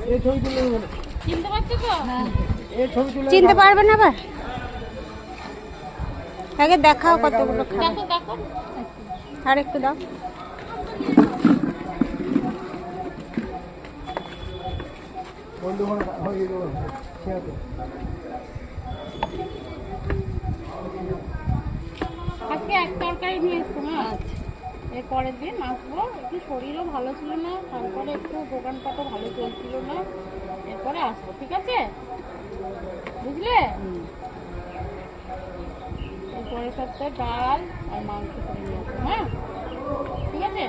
চিনতে পারছো তো? চিনতে পারবে না আবার? আগে দেখাও কতগুলো খাবার। দেখো দেখো আর একটু দাও। আজকে এক তরকারি নিয়ে এসছো না? এর পরের দিন আসবো। একটু শরীরও ভালো ছিল না, তারপরে একটু দোকানপাটও ভালো চলছিল না, এরপরে আসবো, ঠিক আছে? বুঝলে? এর পরের সপ্তাহে ডাল আর মাংস করে নিয়ে আসবো, হ্যাঁ? ঠিক আছে?